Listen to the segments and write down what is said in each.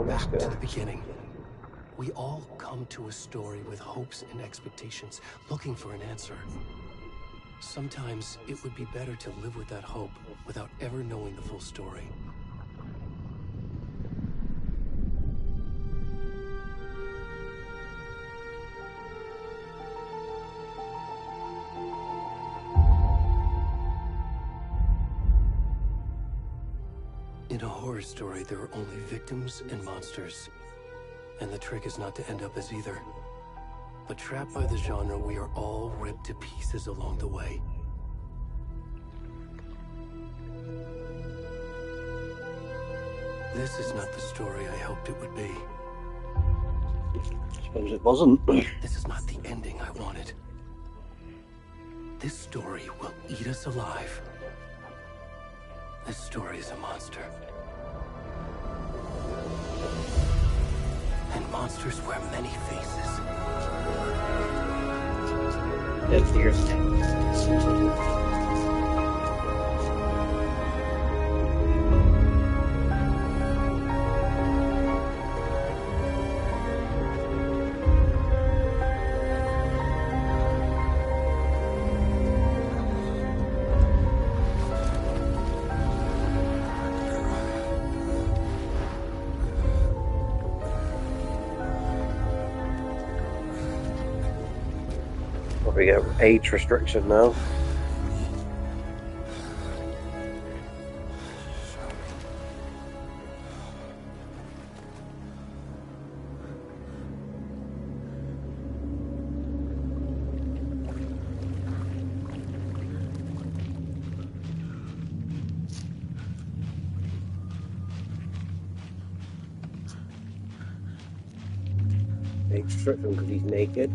Back to the beginning. We all come to a story with hopes and expectations, looking for an answer. Sometimes it would be better to live with that hope without ever knowing the full story. In a horror story, there are only victims and monsters. And the trick is not to end up as either. But trapped by the genre, we are all ripped to pieces along the way. This is not the story I hoped it would be. I suppose it wasn't. This is not the ending I wanted. This story will eat us alive. This story is a monster. And monsters wear many faces. That's yours. We get age restriction now. Age restriction because he's naked.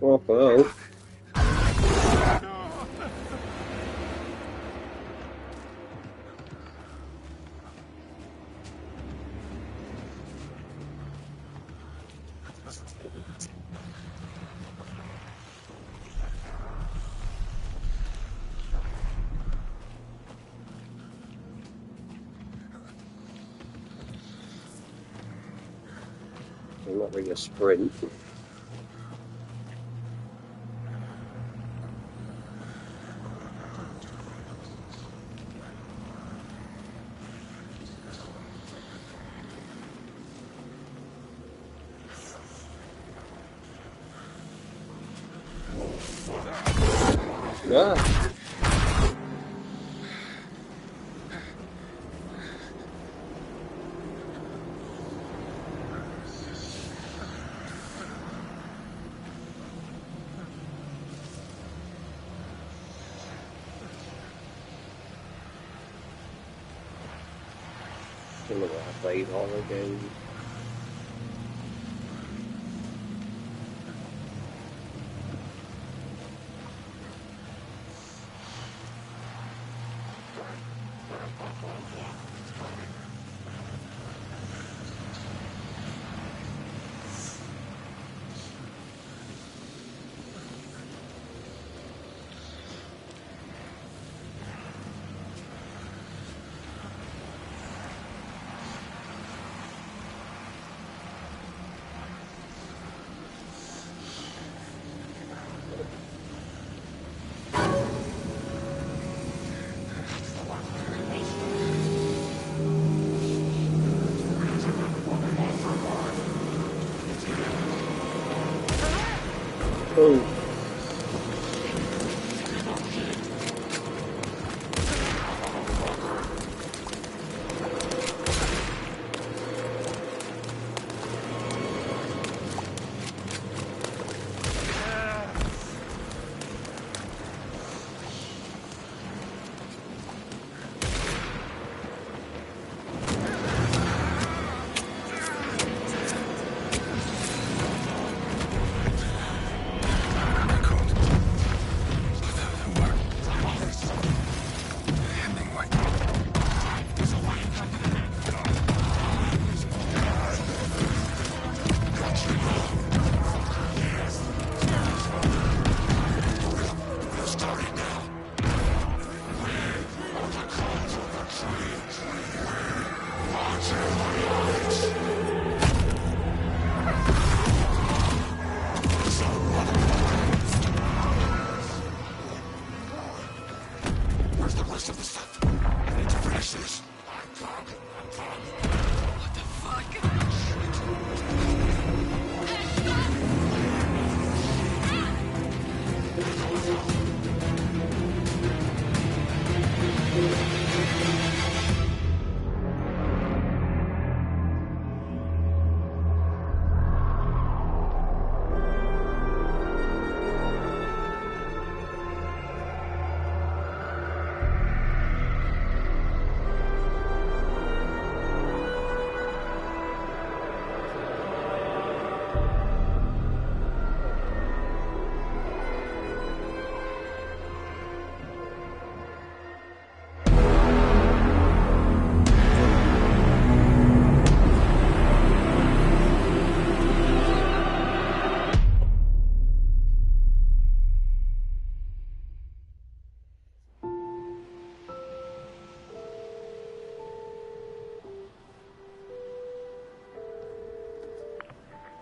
Oh, well. Not really a sprint. Yeah. Still I played horror games. rest of the stuff. I need to finish this. What the fuck?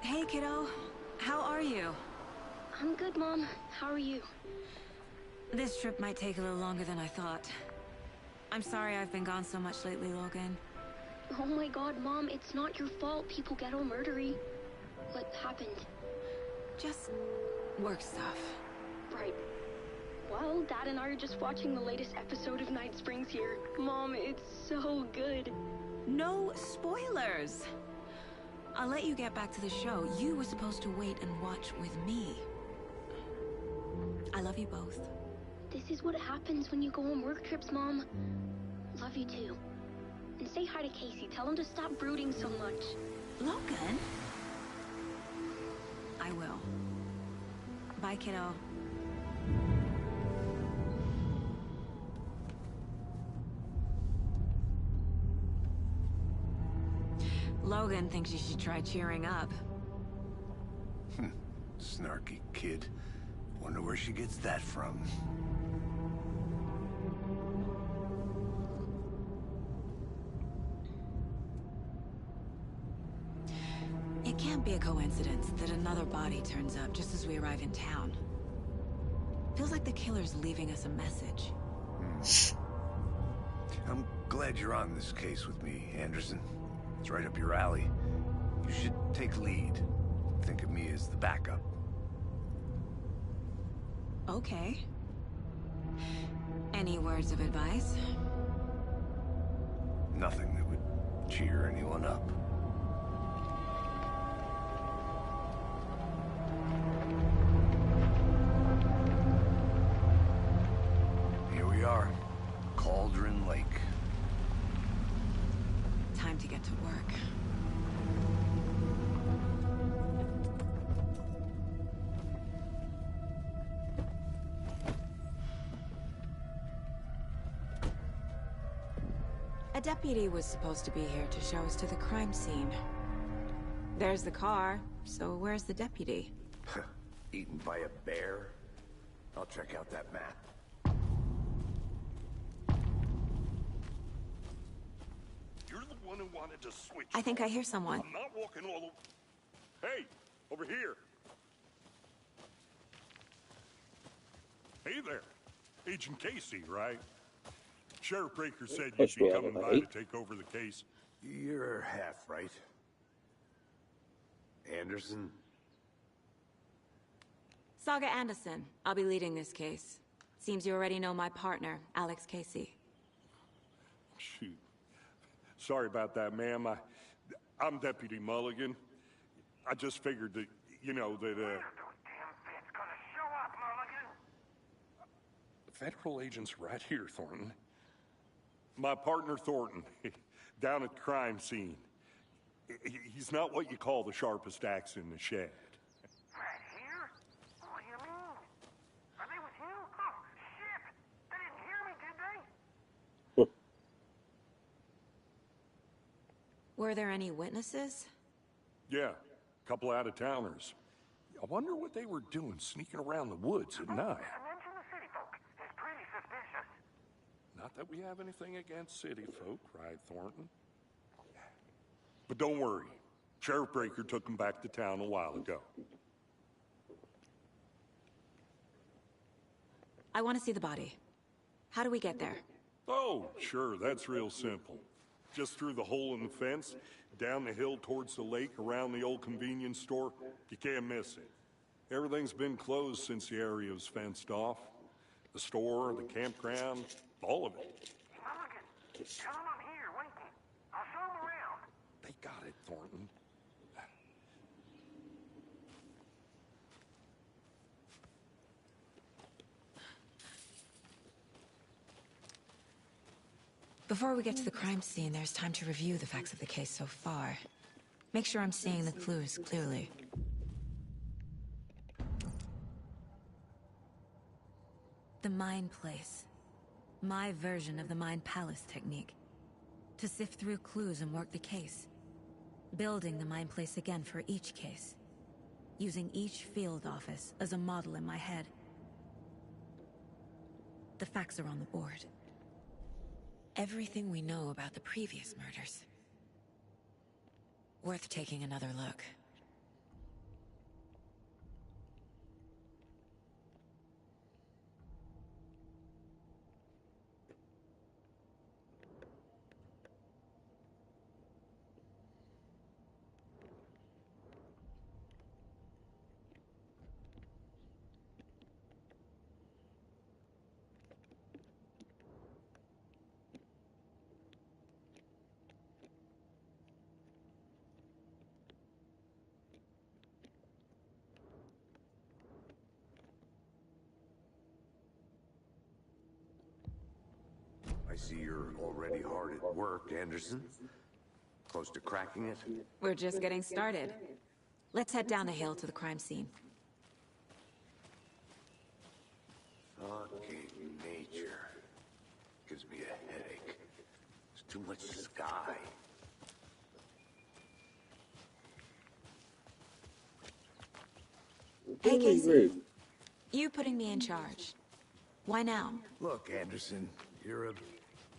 Hey, kiddo. How are you? I'm good, Mom. How are you? This trip might take a little longer than I thought. I'm sorry I've been gone so much lately, Logan. Oh my god, Mom, it's not your fault people get all murdery. What happened? Just work stuff. Right. Well, Dad and I are just watching the latest episode of Night Springs here. Mom, it's so good. No spoilers! I'll let you get back to the show. You were supposed to wait and watch with me. I love you both. This is what happens when you go on work trips, Mom. Love you too. And say hi to Casey. Tell him to stop brooding so much. Logan? I will. Bye, kiddo. Logan thinks you should try cheering up. Snarky kid. Wonder where she gets that from. It can't be a coincidence that another body turns up just as we arrive in town. Feels like the killer's leaving us a message. I'm glad you're on this case with me, Anderson. It's right up your alley. You should take lead. Think of me as the backup. Okay. Any words of advice? Nothing that would cheer anyone up. Here we are. Cauldron Lake. Time to get to work. A deputy was supposed to be here to show us to the crime scene. There's the car, so where's the deputy? Eaten by a bear? I'll check out that map. You're the one who wanted to switch. I think I hear someone. I'm not walking all over. Hey, over here. Hey there. Agent Casey, right? Sheriff Breaker said you'd be coming by to take over the case. You're half right. Anderson? Saga Anderson. I'll be leading this case. Seems you already know my partner, Alex Casey. Shoot. Sorry about that, ma'am. I'm Deputy Mulligan. I just figured that, you know, that, The federal agent's right here, Thornton. My partner, Thornton, down at the crime scene. He's not what you call the sharpest axe in the shed. Right here? What do you mean? Are they with you? Oh, shit! They didn't hear me, did they? Were there any witnesses? Yeah, a couple out-of-towners. I wonder what they were doing sneaking around the woods at night. Mention the city folk. It's pretty suspicious. Not that we have anything against city folk, right, Thornton? But don't worry. Sheriff Breaker took them back to town a while ago. I want to see the body. How do we get there? Oh, sure, that's real simple. Just through the hole in the fence, down the hill towards the lake, around the old convenience store. You can't miss it. Everything's been closed since the area was fenced off. The store, the campground, all of it. Mulligan, tell him I'm here, waiting. I'll show him around. They got it, Thornton. Before we get to the crime scene, there's time to review the facts of the case so far. Make sure I'm seeing the clues clearly. The Mind Place. My version of the Mind Palace technique. To sift through clues and work the case. Building the Mind Place again for each case. Using each field office as a model in my head. The facts are on the board. Everything we know about the previous murders. Worth taking another look. I see you're already hard at work, Anderson. Close to cracking it? We're just getting started. Let's head down the hill to the crime scene. Fucking nature. Gives me a headache. There's too much sky. Hey, Casey. You putting me in charge. Why now? Look, Anderson, you're a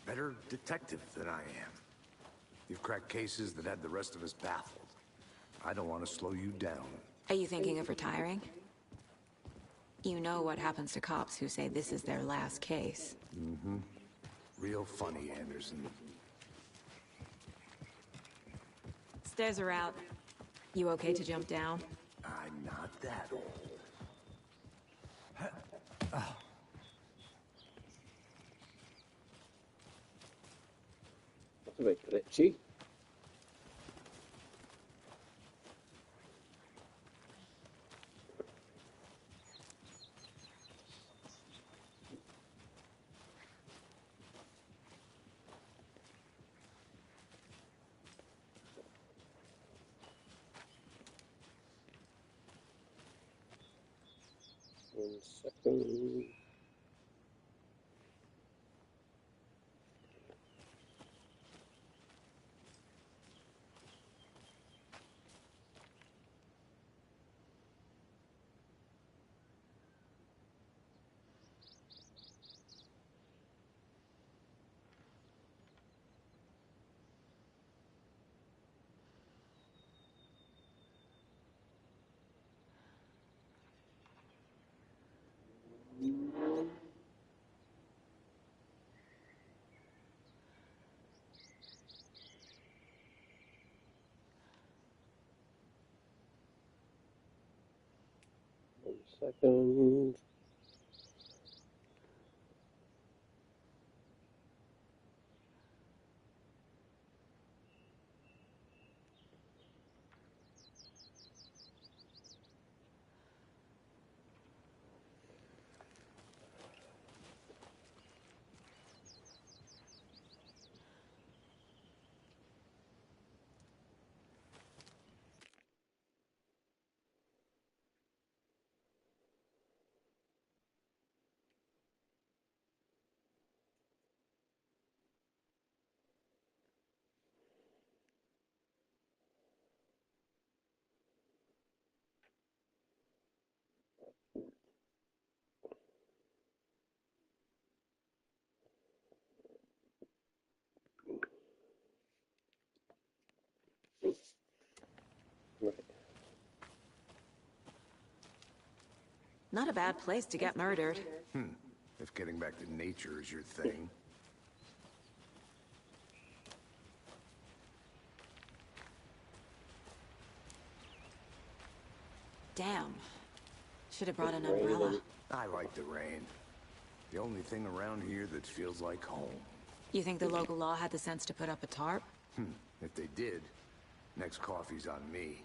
better detective than I am. You've cracked cases that had the rest of us baffled. I don't want to slow you down. Are you thinking of retiring? You know what happens to cops who say this is their last case. Mm-hmm. Real funny, Anderson. Stairs are out. You okay to jump down? I'm not that old. That's a bit glitchy. One second. One second. Right. Not a bad place to get murdered. If getting back to nature is your thing. Damn. Should have brought an Raining. umbrella. I like the rain. The only thing around here that feels like home. You think the local law had the sense to put up a tarp? If they did, next coffee's on me.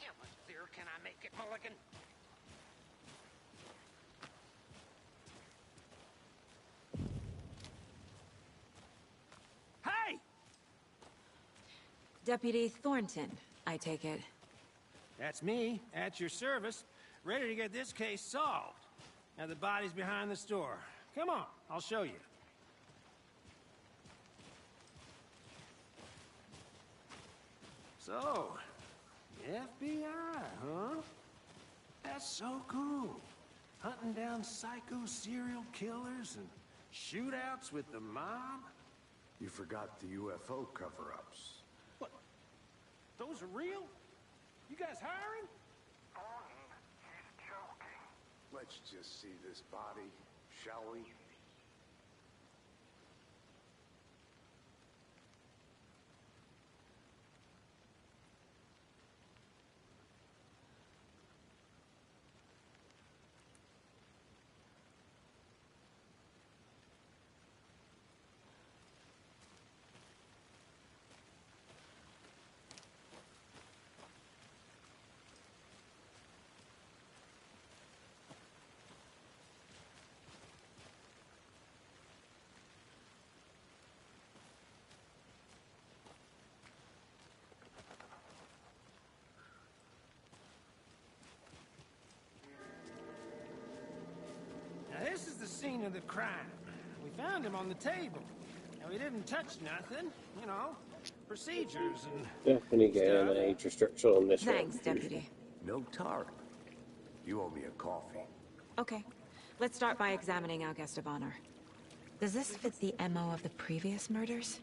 How much clearer can I make it, Mulligan? Hey! Deputy Thornton, I take it. That's me, at your service, ready to get this case solved. Now the body's behind the store. Come on, I'll show you. So, FBI, huh? That's so cool. Hunting down psycho serial killers and shootouts with the mob? You forgot the UFO cover-ups. What? Those are real? You guys hiring? He's joking. Let's just see this body, shall we? Now this is the scene of the crime. We found him on the table. Now he didn't touch nothing, you know, procedures and Definitely get an stuff. age restriction on this Thanks, one. Deputy. No tarp. You owe me a coffee. Okay. Let's start by examining our guest of honor. Does this fit the MO of the previous murders?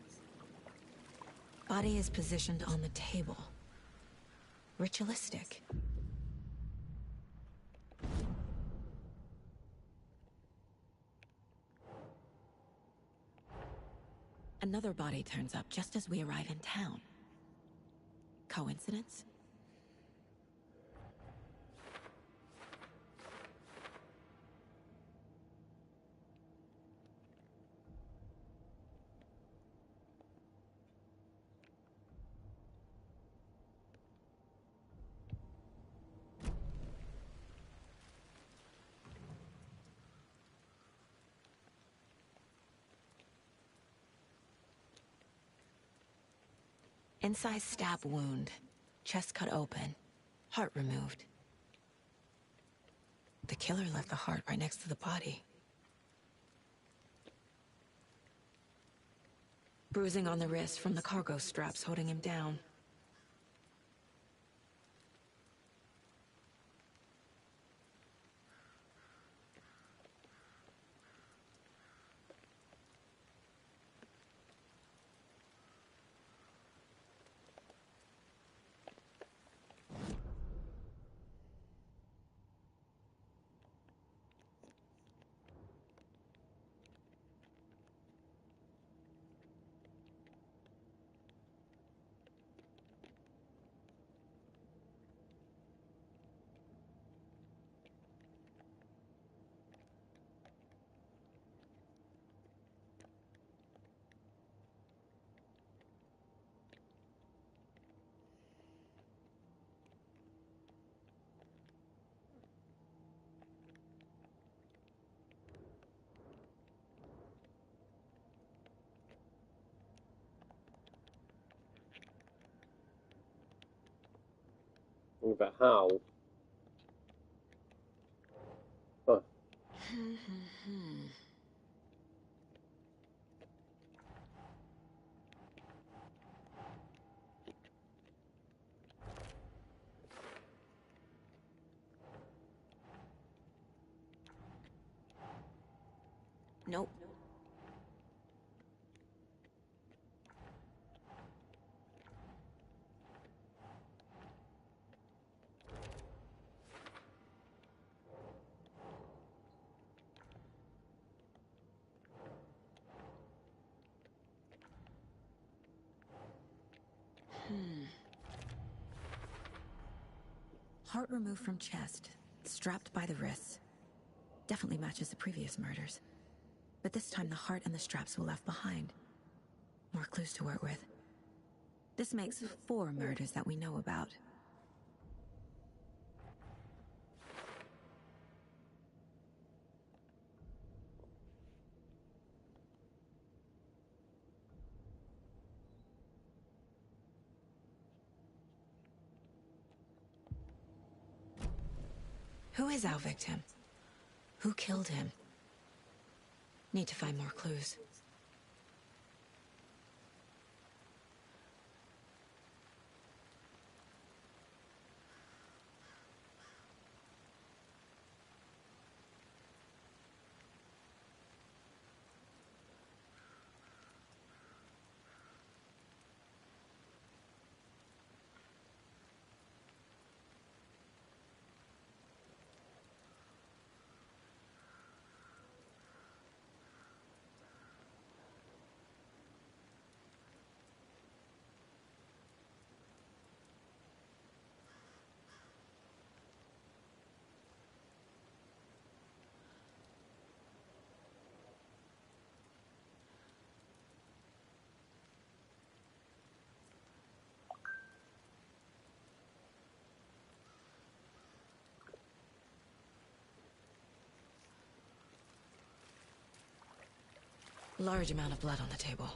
Body is positioned on the table. Ritualistic. Another body turns up just as we arrive in town. Coincidence? Inside stab wound, chest cut open, heart removed. The killer left the heart right next to the body. Bruising on the wrist from the cargo straps holding him down. But how? Huh. Nope. Heart removed from chest, strapped by the wrists. Definitely matches the previous murders. But this time the heart and the straps were left behind. More clues to work with. This makes 4 murders that we know about. Who is our victim? Who killed him? Need to find more clues. Large amount of blood on the table.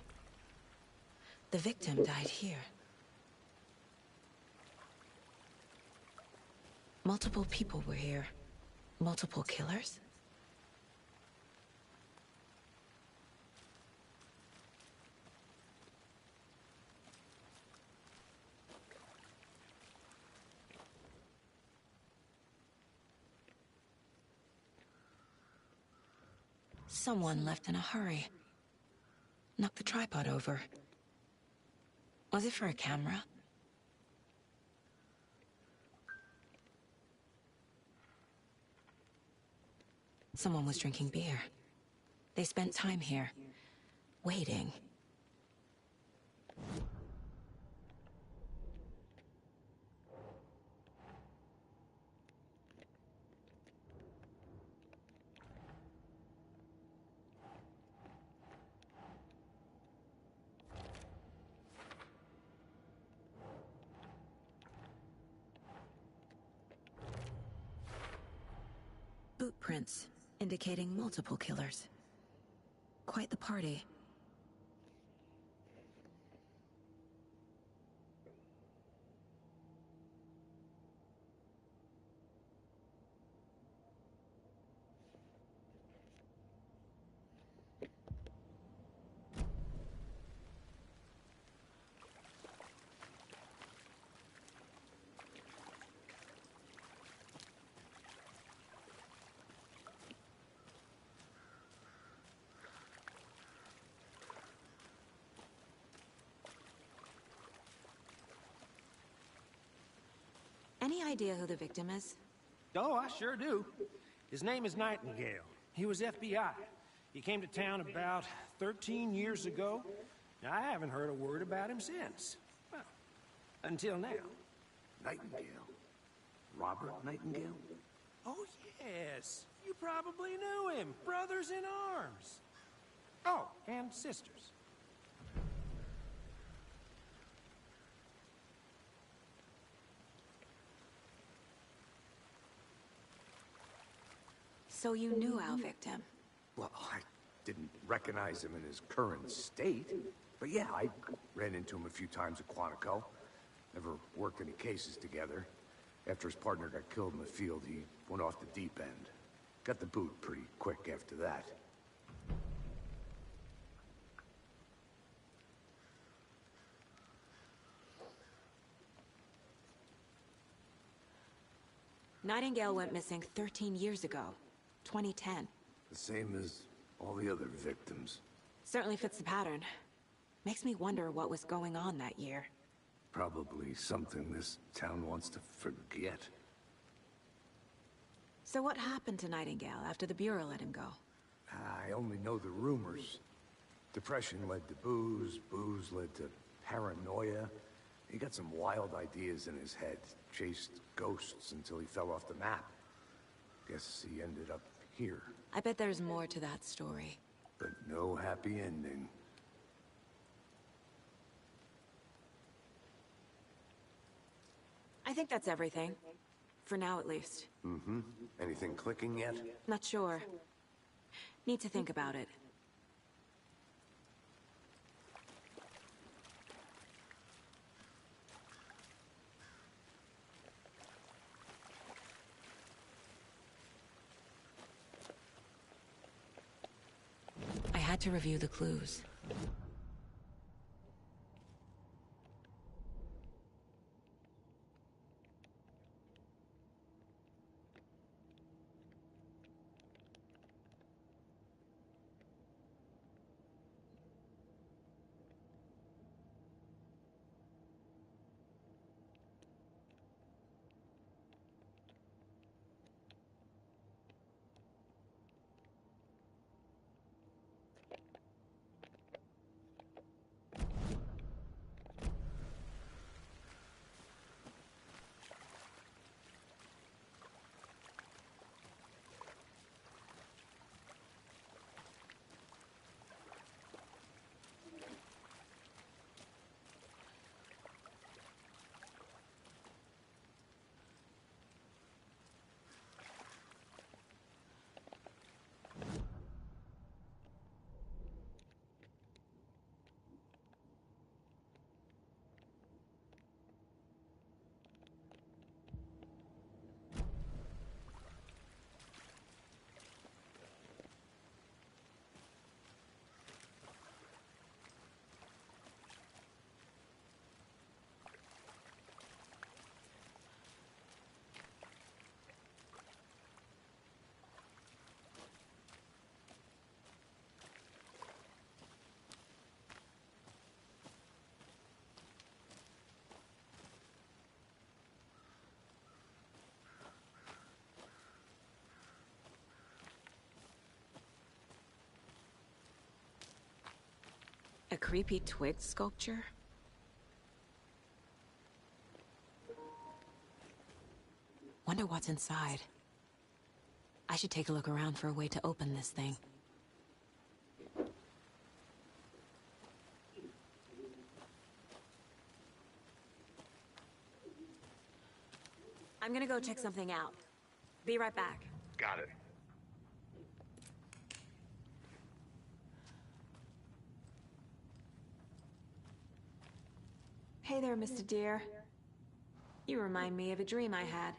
The victim died here. Multiple people were here. Multiple killers? Someone left in a hurry. Knocked the tripod over. Was it for a camera? Someone was drinking beer. They spent time here, waiting. Boot prints, indicating multiple killers. Quite the party. Any idea who the victim is? Oh, I sure do. His name is Nightingale. He was FBI. He came to town about 13 years ago. I haven't heard a word about him since. Well, until now. Nightingale? Robert Nightingale? Oh, yes. You probably knew him. Brothers in arms. Oh, and sisters. So you knew our victim? Well, I didn't recognize him in his current state. But yeah, I ran into him a few times at Quantico. Never worked any cases together. After his partner got killed in the field, he went off the deep end. Got the boot pretty quick after that. Nightingale went missing 13 years ago. 2010. The same as all the other victims. Certainly fits the pattern. Makes me wonder what was going on that year. Probably something this town wants to forget. So what happened to Nightingale after the Bureau let him go? I only know the rumors. Depression led to booze, booze led to paranoia. He got some wild ideas in his head. Chased ghosts until he fell off the map. Guess he ended up here. I bet there's more to that story. But no happy ending. I think that's everything. For now, at least. Mm-hmm. Anything clicking yet? Not sure. Need to think about it. I had to review the clues. A creepy twig sculpture? Wonder what's inside. I should take a look around for a way to open this thing. I'm gonna go check something out. Be right back. Got it. Hey there, Mr. Deer. You remind me of a dream I had.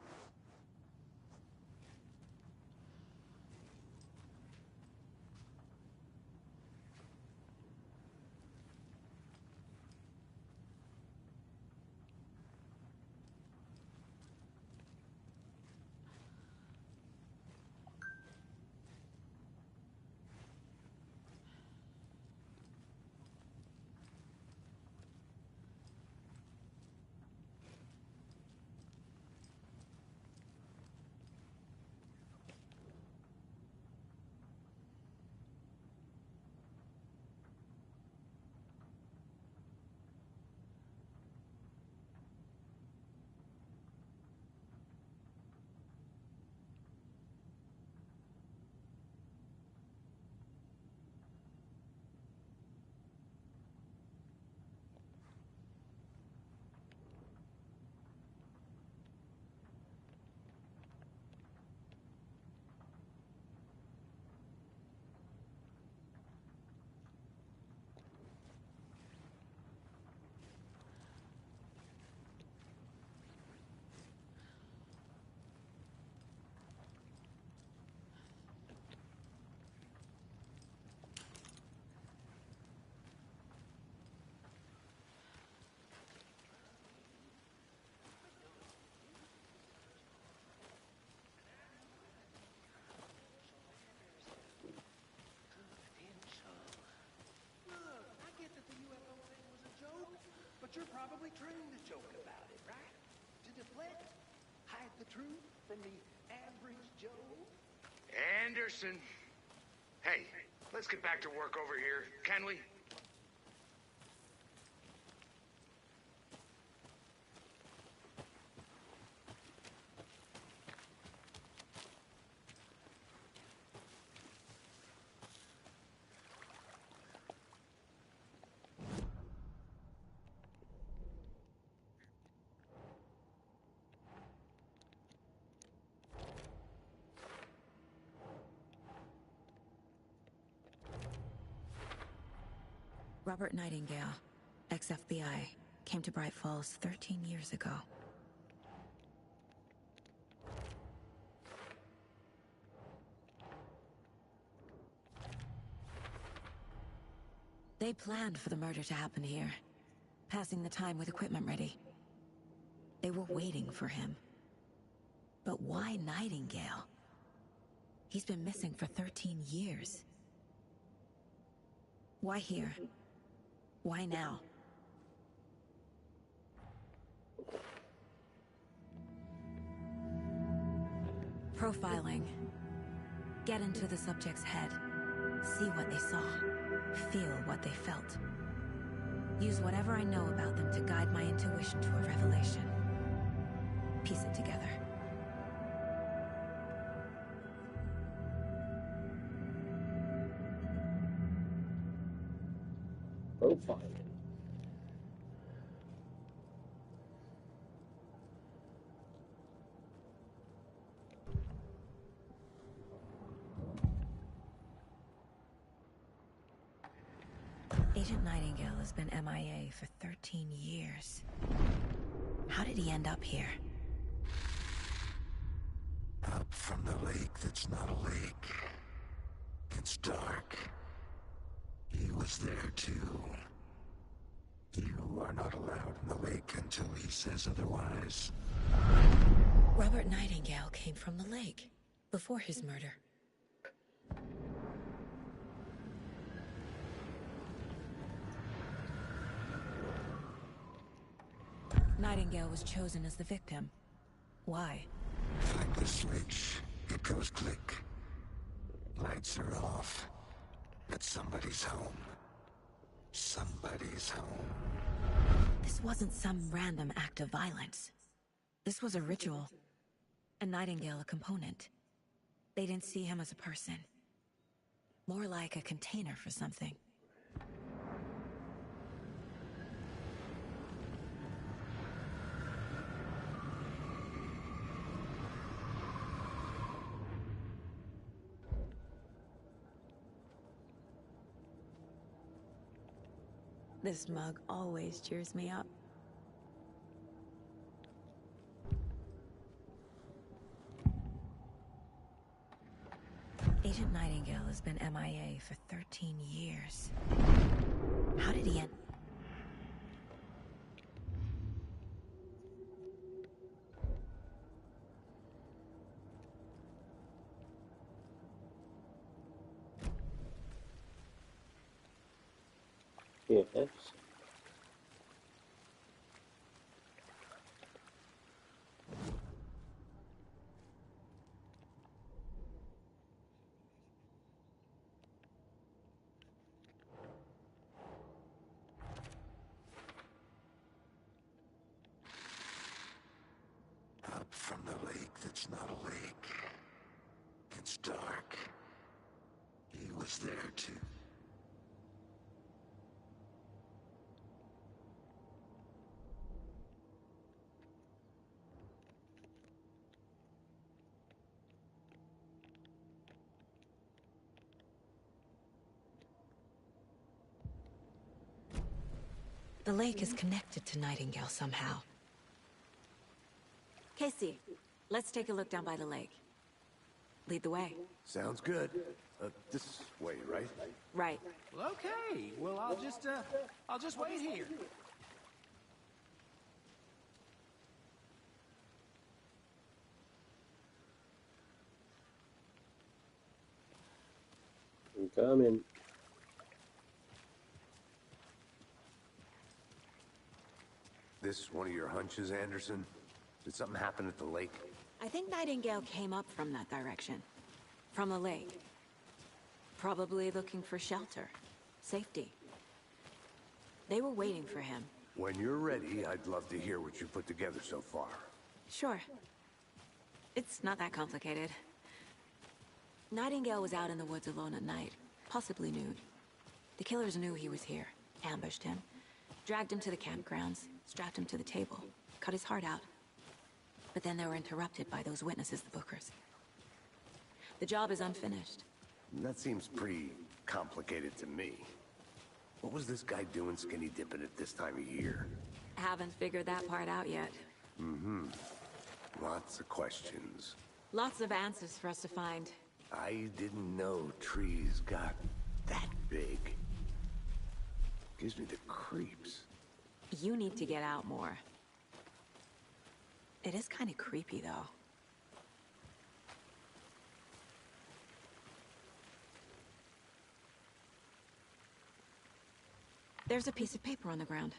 But you're probably trained to joke about it, right? To deflect, hide the truth from the average Joe. Anderson. Hey, let's get back to work over here, can we? Robert Nightingale, ex-FBI, came to Bright Falls 13 years ago. They planned for the murder to happen here, passing the time with equipment ready. They were waiting for him. But why Nightingale? He's been missing for 13 years. Why here? Why now? Profiling. Get into the subject's head. See what they saw. Feel what they felt. Use whatever I know about them to guide my intuition to a revelation. Piece it together. Profiling. Agent Nightingale has been MIA for 13 years. How did he end up here? Up from the lake that's not a lake. It's dark. He was there too. You are not allowed in the lake until he says otherwise. Robert Nightingale came from the lake, before his murder. Nightingale was chosen as the victim. Why? Flip the switch, it goes click. Lights are off, but somebody's home. Somebody's home. This wasn't some random act of violence. This was a ritual. And Nightingale a component. They didn't see him as a person. More like a container for something. This mug always cheers me up. Agent Nightingale has been MIA for 13 years. How did he end? Yes. Up from the lake that's not a lake. It's dark. He was there too. The lake is connected to Nightingale somehow. Casey, let's take a look down by the lake. Lead the way. Sounds good. This way, right? Right. Well, okay. Well, I'll just wait here. I'm coming. This one of your hunches, Anderson? Did something happen at the lake? I think Nightingale came up from that direction. From the lake. Probably looking for shelter. Safety. They were waiting for him. When you're ready, I'd love to hear what you put together so far. Sure. It's not that complicated. Nightingale was out in the woods alone at night, possibly nude. The killers knew he was here, ambushed him, dragged him to the campgrounds, strapped him to the table, cut his heart out. But then they were interrupted by those witnesses, the Bookers. The job is unfinished. That seems pretty complicated to me. What was this guy doing skinny dipping at this time of year? Haven't figured that part out yet. Mm-hmm. Lots of questions. Lots of answers for us to find. I didn't know trees got that big. Gives me the creeps. You need to get out more. It is kind of creepy, though. There's a piece of paper on the ground.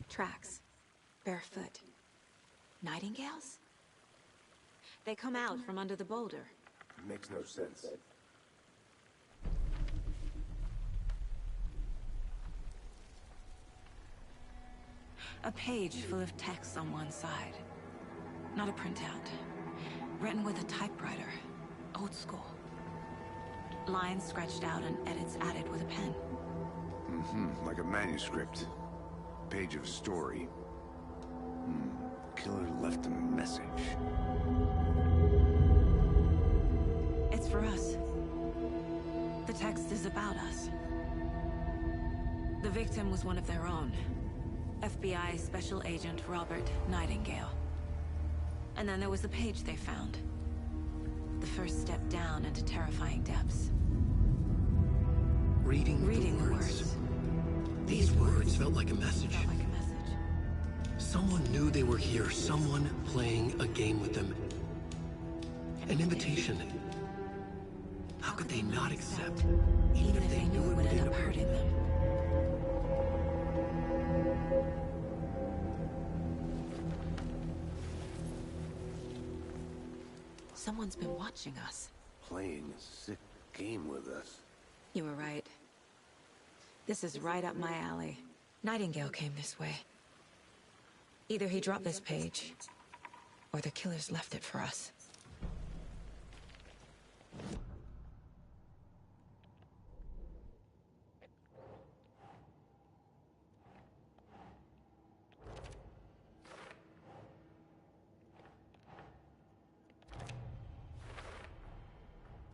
Tracks. Barefoot. Nightingales? They come out from under the boulder. Makes no sense. A page full of text on one side. Not a printout. Written with a typewriter. Old school. Lines scratched out and edits added with a pen. Mm-hmm. Like a manuscript. Page of a story. Killer left a message. It's for us. The text is about us. The victim was one of their own. FBI Special Agent Robert Nightingale. And then there was the page they found. The first step down into terrifying depths. Reading the words. These words felt like a message. Someone knew they were here. Someone playing a game with them. An invitation. How could they not accept, even if they knew it would end up hurting them? Someone's been watching us. Playing a sick game with us. You were right. This is right up my alley. Nightingale came this way. Either he dropped this page, or the killers left it for us.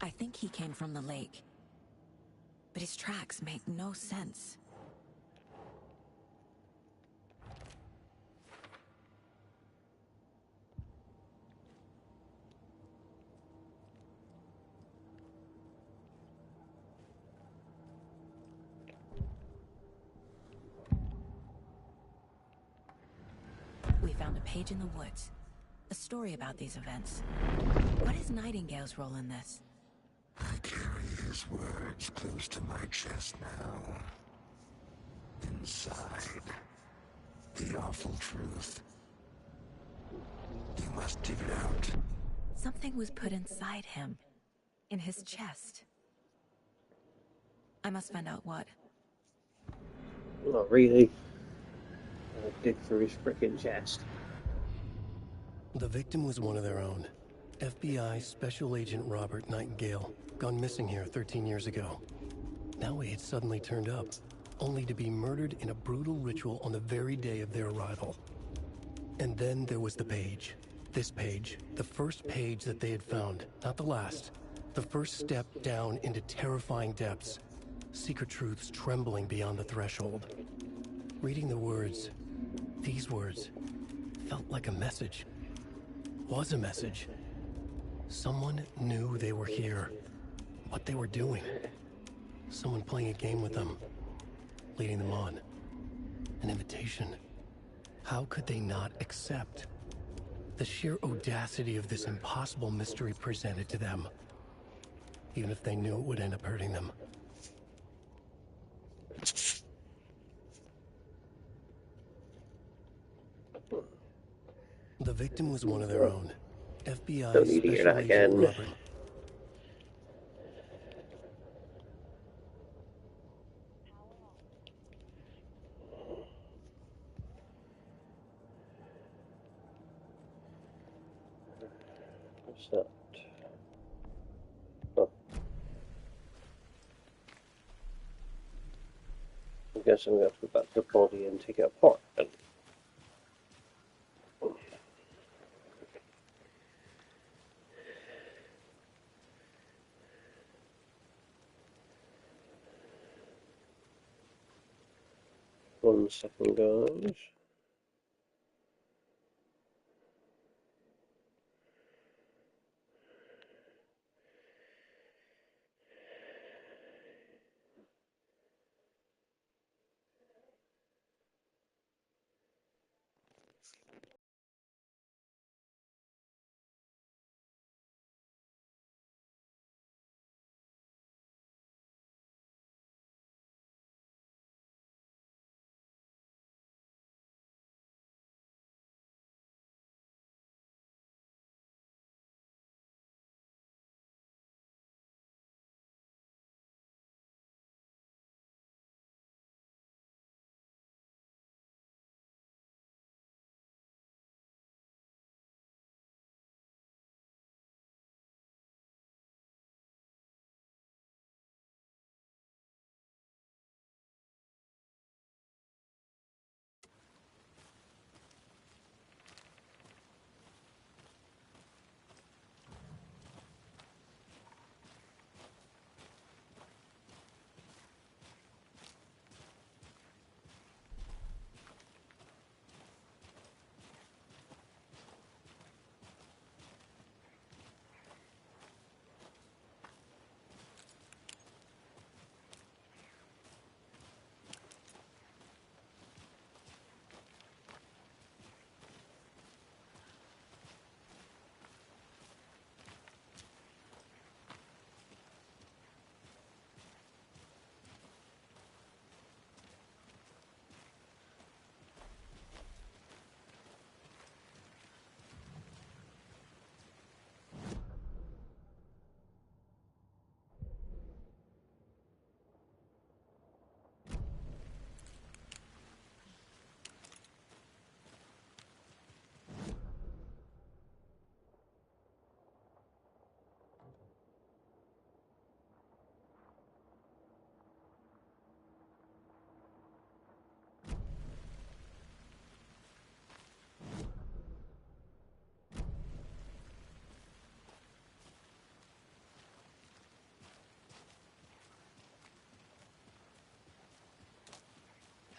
I think he came from the lake. But his tracks make no sense. We found a page in the woods. A story about these events. What is Nightingale's role in this? I carry his words close to my chest now. Inside, the awful truth. You must dig it out. Something was put inside him. In his chest. I must find out what. Not really. I'll dig through his frickin' chest. The victim was one of their own. FBI Special Agent Robert Nightingale, gone missing here 13 years ago. Now he had suddenly turned up, only to be murdered in a brutal ritual on the very day of their arrival. And then there was the page. This page, the first page that they had found, not the last. The first step down into terrifying depths. Secret truths trembling beyond the threshold. Reading the words, these words, felt like a message. Was a message. Someone knew they were here. What they were doing. Someone playing a game with them. Leading them on. An invitation. How could they not accept? The sheer audacity of this impossible mystery presented to them. Even if they knew it would end up hurting them. The victim was one of their own. FBI Don't need to hear Special that Agent again. Robert. What's that? Oh. I guess I'm going to have to go back to the body and take it apart then. 1 second, guys.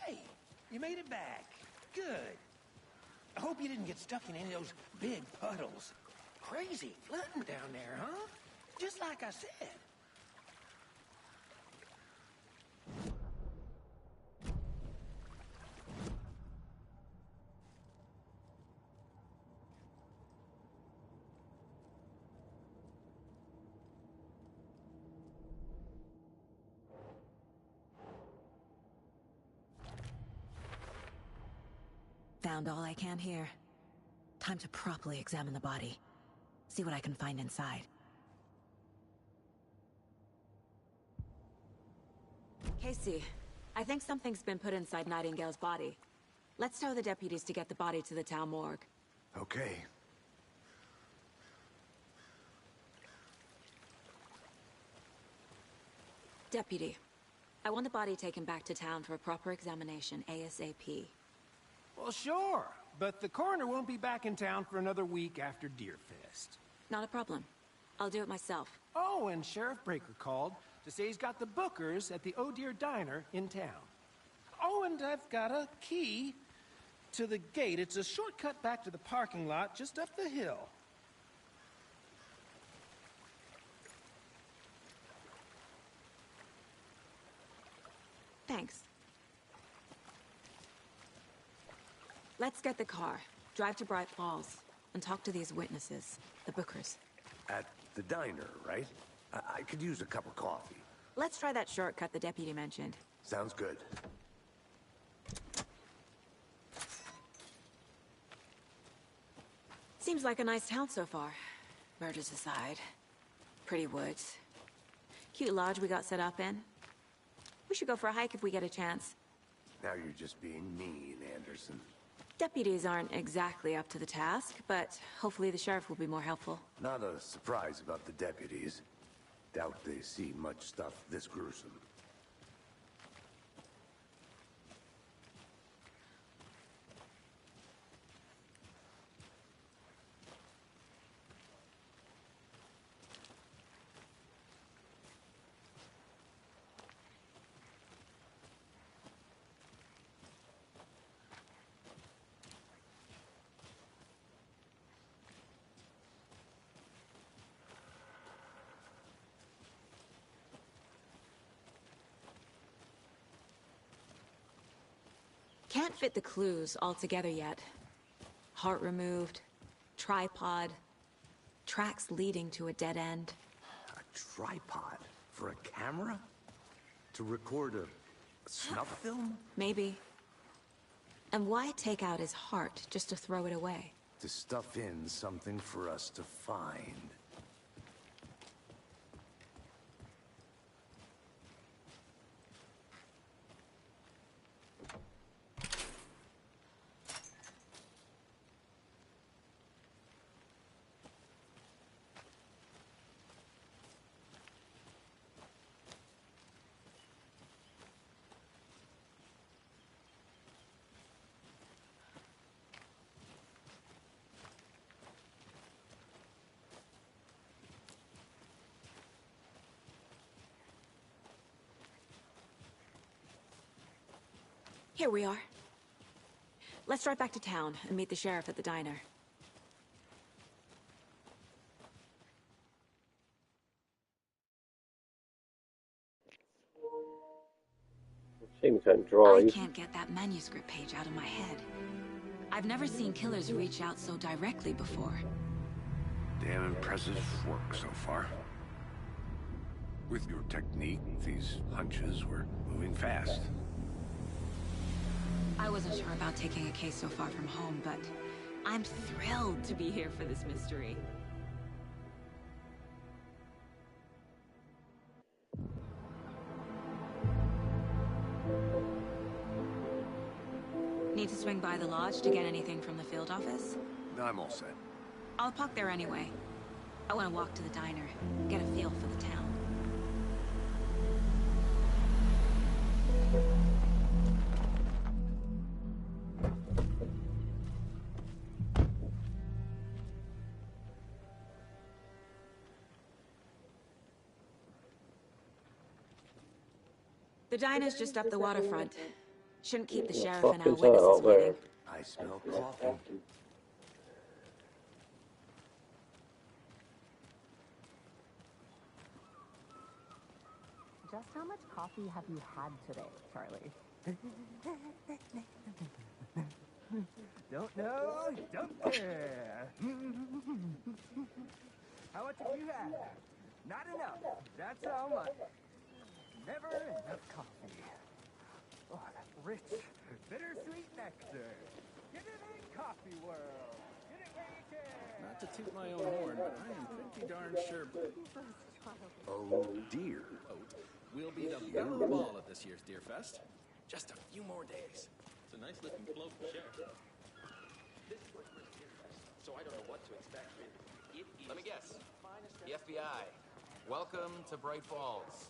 Hey, you made it back. Good. I hope you didn't get stuck in any of those big puddles. Crazy flooding down there, huh? Just like I said. Found all I can here. Time to properly examine the body. See what I can find inside. Casey, I think something's been put inside Nightingale's body. Let's tell the deputies to get the body to the town morgue. Okay. Deputy, I want the body taken back to town for a proper examination ASAP. Well, sure. But the coroner won't be back in town for another week after Deerfest. Not a problem. I'll do it myself. Oh, and Sheriff Breaker called to say he's got the Bookers at the Oh Dear Diner in town. Oh, and I've got a key to the gate. It's a shortcut back to the parking lot just up the hill. Thanks. Let's get the car, drive to Bright Falls, and talk to these witnesses, the Bookers. At the diner, right? I could use a cup of coffee. Let's try that shortcut the deputy mentioned. Sounds good. Seems like a nice town so far. Murders aside. Pretty woods. Cute lodge we got set up in. We should go for a hike if we get a chance. Now you're just being mean, Anderson. Deputies aren't exactly up to the task, but hopefully the sheriff will be more helpful. Not a surprise about the deputies. Doubt they see much stuff this gruesome. can't fit the clues all together yet. Heart removed, tripod, tracks leading to a dead end. A tripod? For a camera? To record a snuff film? Maybe. And why take out his heart just to throw it away? To stuff in something for us to find. Here we are. Let's drive back to town and meet the sheriff at the diner. Shame we can't drive. I can't get that manuscript page out of my head. I've never seen killers reach out so directly before. Damn impressive work so far. With your technique, these hunches were moving fast. I wasn't sure about taking a case so far from home, but I'm thrilled to be here for this mystery. Need to swing by the lodge to get anything from the field office? I'm all set. I'll park there anyway. I want to walk to the diner, get a feel for the town. The diner's just up the waterfront. Shouldn't keep the sheriff and our witnesses waiting. I smell coffee. Just how much coffee have you had today, Charlie? Don't know, don't care. How much have you had? Not enough. That's how much. Never enough coffee. Oh, that rich, bittersweet nectar. Get it in, coffee world. Get it where you can. Not to toot my own horn, but I am pretty darn sure. Oh dear. We'll be the belle of the ball at this year's Deer Fest. Just a few more days. It's a nice looking float, Sheriff. This is my first Deer Fest, so I don't know what to expect. Let me guess. The FBI. Welcome to Bright Falls.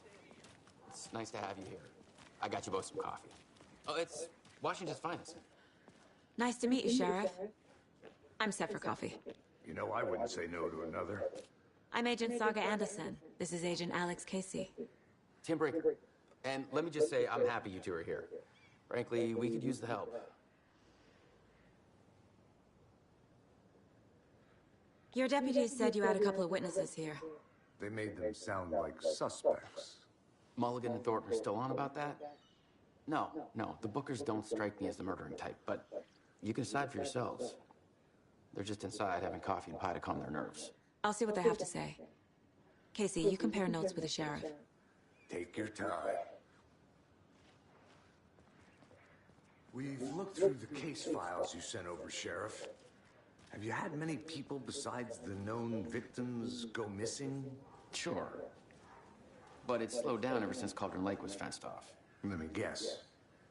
It's nice to have you here. I got you both some coffee. Oh, it's Washington's finest. Nice to meet you, Sheriff. I'm set for coffee. You know, I wouldn't say no to another. I'm Agent Saga Anderson. This is Agent Alex Casey. Tim Breaker. And let me just say, I'm happy you two are here. Frankly, we could use the help. Your deputies said you had a couple of witnesses here. They made them sound like suspects. Mulligan and Thornton are still on about that? No, the Bookers don't strike me as the murdering type, but you can decide for yourselves. They're just inside having coffee and pie to calm their nerves. I'll see what they have to say. Casey, you compare notes with the sheriff. Take your time. We've looked through the case files you sent over, Sheriff. Have you had many people besides the known victims go missing? Sure. But it's slowed down ever since Cauldron Lake was fenced off. Let me guess.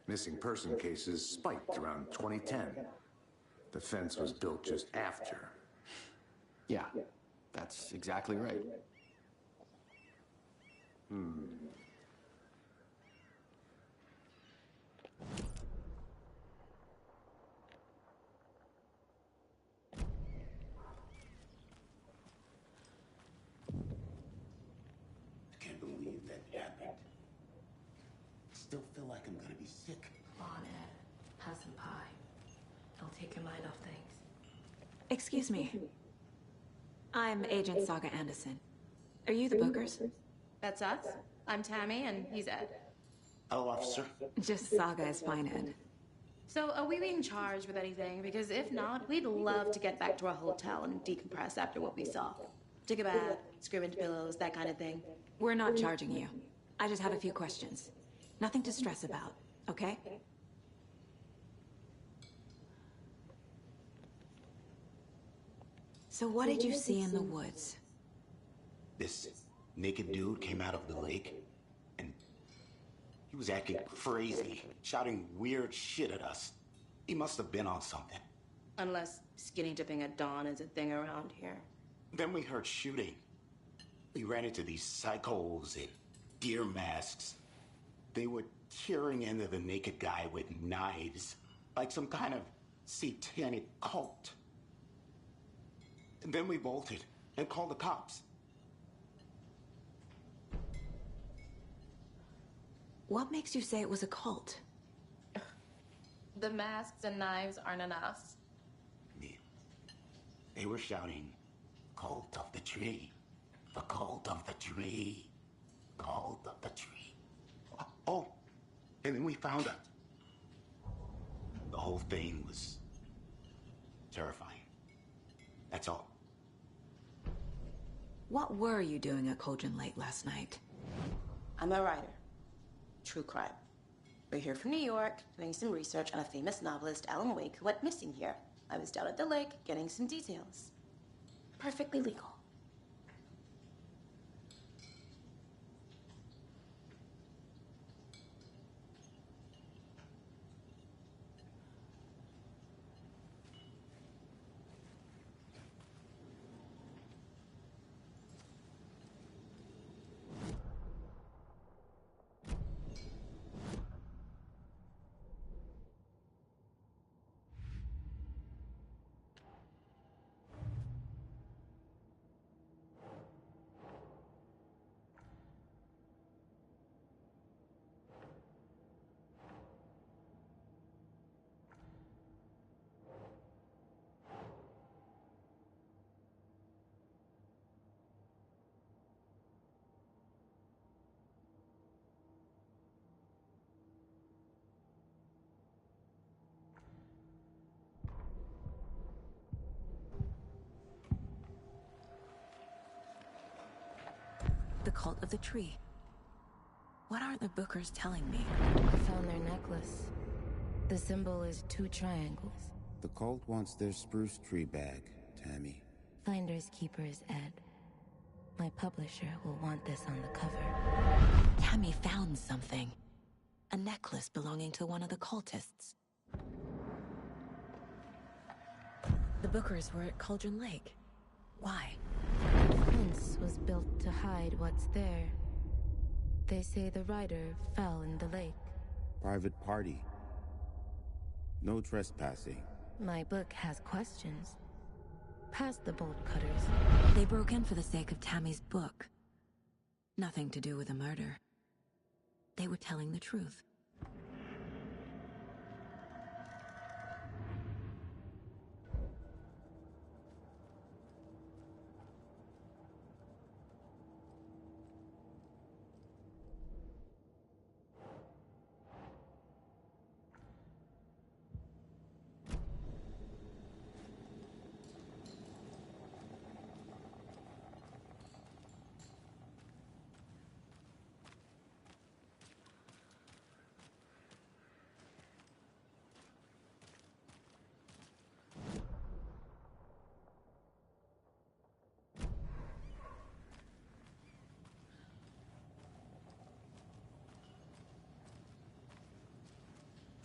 Missing person cases spiked around 2010. The fence was built just after. Yeah, that's exactly right. I can't believe that happened. Still feel like I'm gonna be sick. Come on, Ed. Have some pie. It'll take your mind off things. Excuse me. I'm Agent Saga Anderson. Are you the Bookers? That's us. I'm Tammy, and he's Ed. Hello, officer. Just Saga is fine, Ed. So, are we being charged with anything? Because if not, we'd love to get back to our hotel and decompress after what we saw. Take a bath, scream into pillows, that kind of thing. We're not charging you. I just have a few questions. Nothing to stress about, okay? So what did you see in the woods? This naked dude came out of the lake, and he was acting crazy, shouting weird shit at us. He must have been on something. Unless skinny dipping at dawn is a thing around here. Then we heard shooting. We ran into these psychos in deer masks. They were tearing into the naked guy with knives, like some kind of satanic cult. And then we bolted and called the cops. What makes you say it was a cult? The masks and knives aren't enough. They were shouting, "Cult of the tree, the cult of the tree, cult of the tree." Oh, and then we found it. The whole thing was terrifying. That's all. What were you doing at Cauldron Lake last night? I'm a writer. True crime. We're here from New York, doing some research on a famous novelist, Alan Wake, who went missing here. I was down at the lake, getting some details. Perfectly legal. The cult of the tree. What are the Bookers telling me? I found their necklace. The symbol is 2 triangles. The cult wants their spruce tree back, Tammy. Finders keepers, Ed. My publisher will want this on the cover. Tammy found something. A necklace belonging to one of the cultists. The Bookers were at Cauldron Lake. Why? The fence was built to hide what's there. They say the rider fell in the lake. Private party. No trespassing. My book has questions. Past the bolt cutters. They broke in for the sake of Tammy's book. Nothing to do with the murder. They were telling the truth.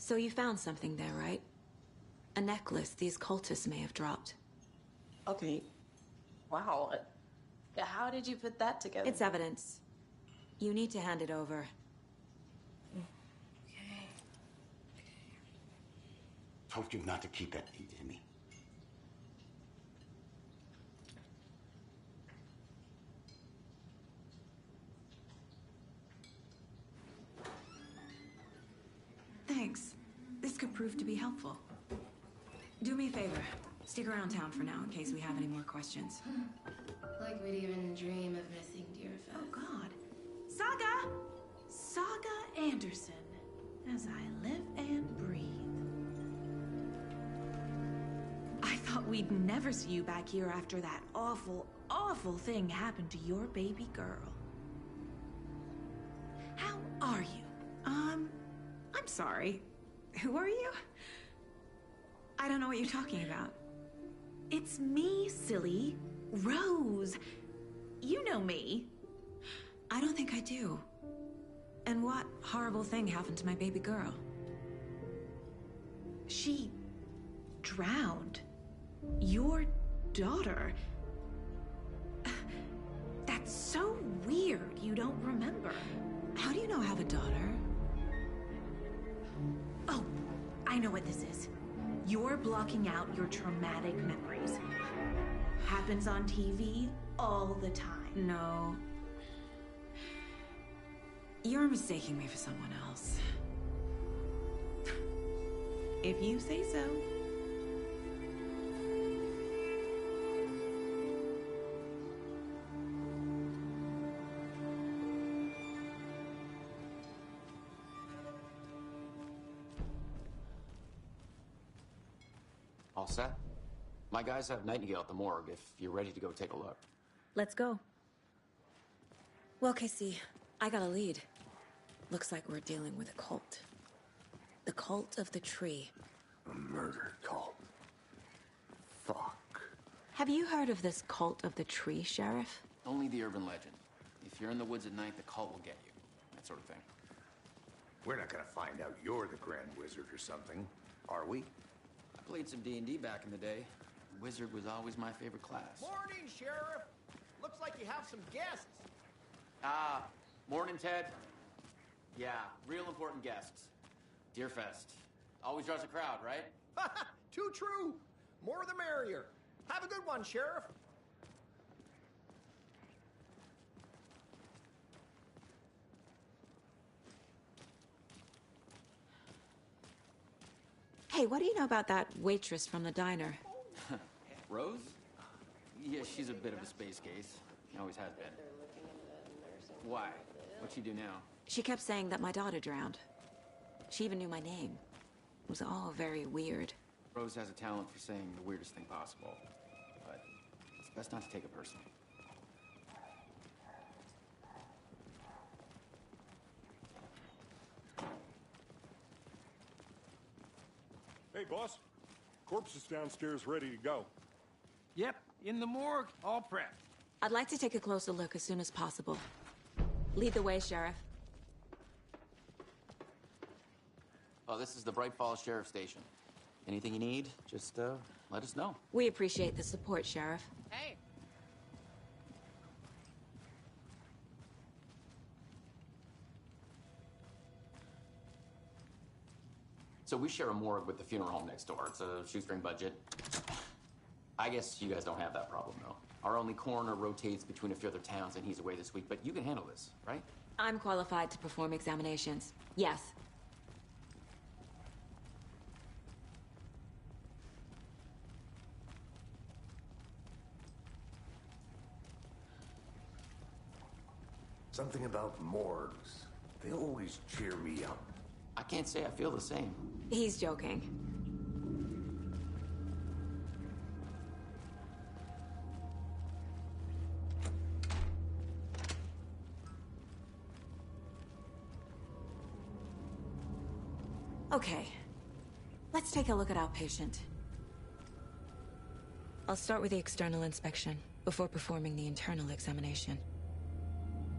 So you found something there, right? A necklace these cultists may have dropped. Okay. Wow. How did you put that together? It's evidence. You need to hand it over. Okay. Told you not to keep that thing in me. Thanks. This could prove to be helpful. Do me a favor. Stick around town for now in case we have any more questions. Like we'd even dream of missing Deerfest. Oh, God. Saga! Saga Anderson. As I live and breathe. we'd never see you back here after that awful, awful thing happened to your baby girl. How are you? I'm sorry. Who are you? I don't know what you're talking about. It's me, silly. Rose. You know me. I don't think I do. And what horrible thing happened to my baby girl? She drowned. Your daughter. That's so weird you don't remember. How do you know I have a daughter? Oh, I know what this is. You're blocking out your traumatic memories. Happens on TV all the time. No. You're mistaking me for someone else. If you say so. All set? My guys have Nightingale at the morgue if you're ready to go take a look. Let's go. Well, Casey, I got a lead. Looks like we're dealing with a cult. The cult of the tree. A murder cult. Fuck. Have you heard of this cult of the tree, Sheriff? Only the urban legend. If you're in the woods at night, the cult will get you. That sort of thing. We're not gonna find out you're the Grand Wizard or something, are we? I played some D&D back in the day. Wizard was always my favorite class. Morning, Sheriff. Looks like you have some guests. Morning, Ted. Yeah, real important guests. Deerfest. Always draws a crowd, right? Too true. More the merrier. Have a good one, Sheriff. Hey, what do you know about that waitress from the diner? Rose? Yeah, she's a bit of a space case. Always has been. Why? What'd she do now? She kept saying that my daughter drowned. She even knew my name. It was all very weird. Rose has a talent for saying the weirdest thing possible. But it's best not to take it personally. Hey, boss. Corpse is downstairs ready to go. Yep, in the morgue, all prepped. I'd like to take a closer look as soon as possible. Lead the way, Sheriff. Oh, this is the Bright Falls Sheriff Station. Anything you need, just let us know. We appreciate the support, Sheriff. Hey. So we share a morgue with the funeral home next door. It's a shoestring budget. I guess you guys don't have that problem, though. Our only coroner rotates between a few other towns, and he's away this week, but you can handle this, right? I'm qualified to perform examinations. Yes. Something about morgues. They always cheer me up. I can't say I feel the same. He's joking. Okay. Let's take a look at our patient. I'll start with the external inspection before performing the internal examination.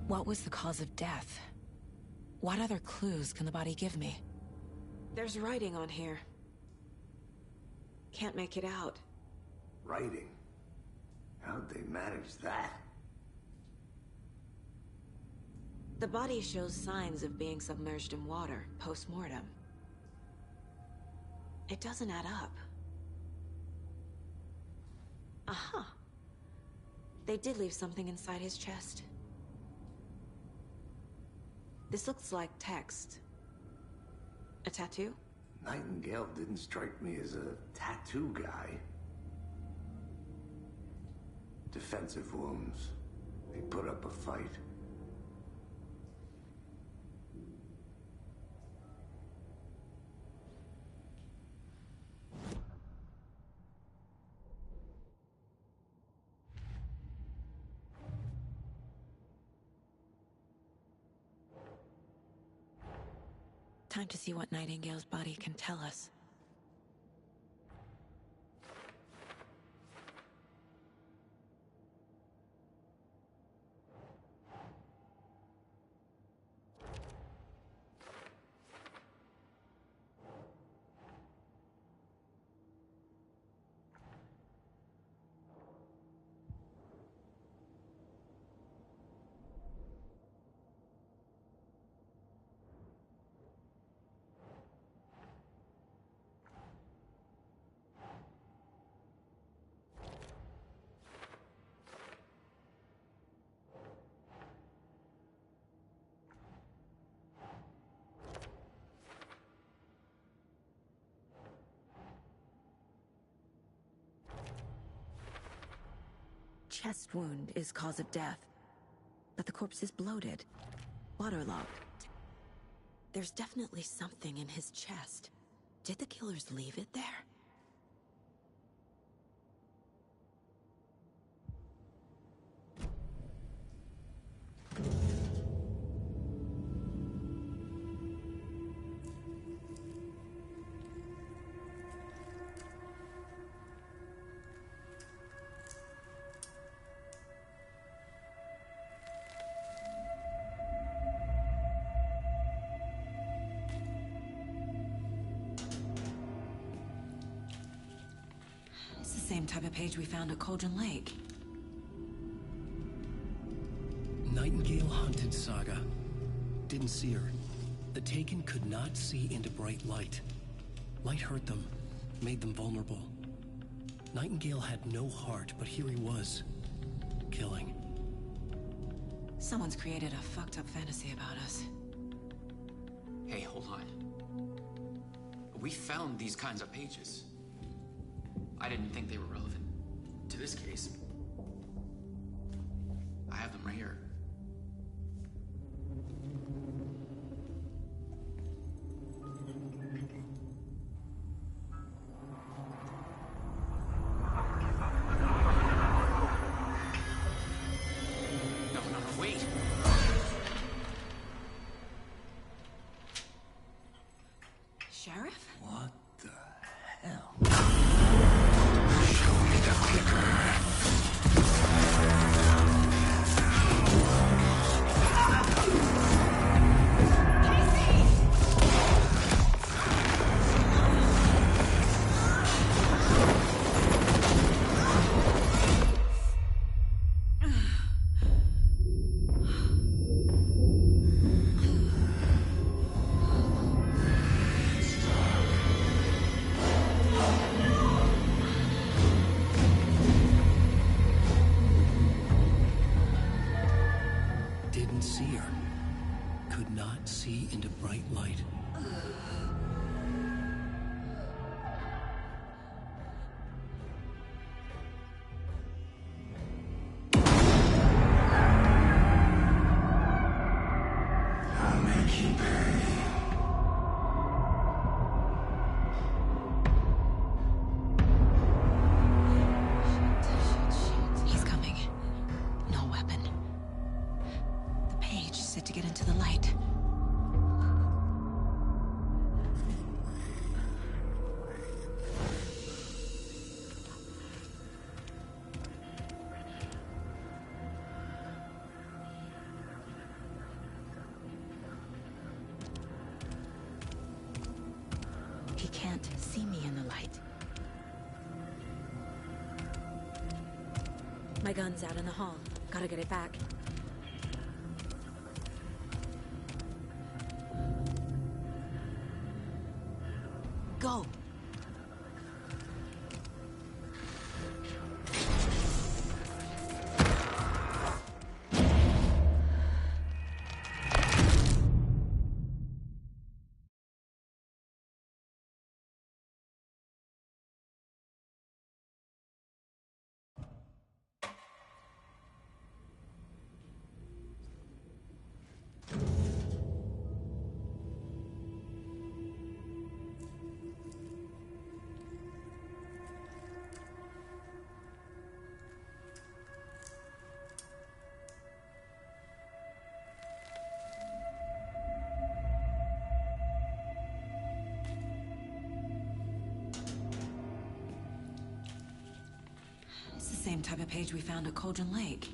What was the cause of death? What other clues can the body give me? There's writing on here. Can't make it out. Writing? How'd they manage that? The body shows signs of being submerged in water post-mortem. It doesn't add up. Aha. They did leave something inside his chest. This looks like text. A tattoo? Nightingale didn't strike me as a tattoo guy. Defensive wounds. They put up a fight. Time to see what Nightingale's body can tell us. Chest wound is cause of death, but the corpse is bloated, waterlogged. There's definitely something in his chest. Did the killers leave it there? It's the same type of page we found at Cauldron Lake. Nightingale hunted Saga. Didn't see her. The Taken could not see into bright light. Light hurt them, made them vulnerable. Nightingale had no heart, but here he was, killing. Someone's created a fucked up fantasy about us. Hey, hold on. We found these kinds of pages. I didn't think they were relevant to this case. I have them right here. No, wait. Sheriff? What the hell? Show me the clicker. Didn't see her. Could not see into bright light. I'll make you pay. He's coming. No weapon. The page said to get into the light. He can't see me in the light. My gun's out in the hall. Gotta get it back. Go! same type of page we found at Cauldron Lake.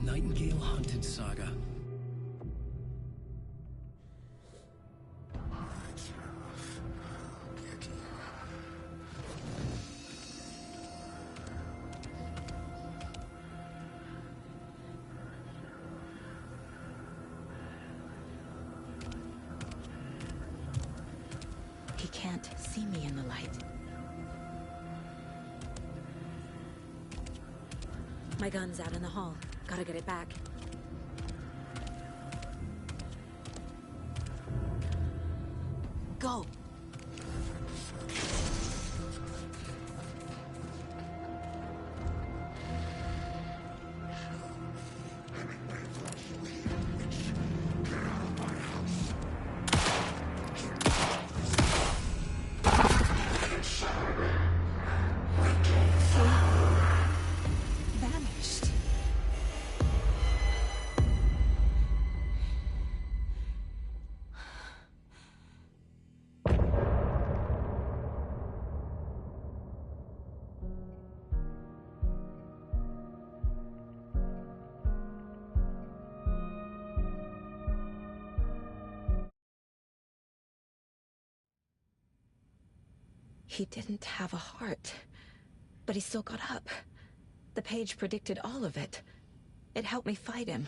Nightingale Hunted Saga. He can't see me in the light. My gun's out in the hall. Gotta get it back. Go! Vanished. He didn't have a heart, but he still got up. The page predicted all of it. It helped me fight him.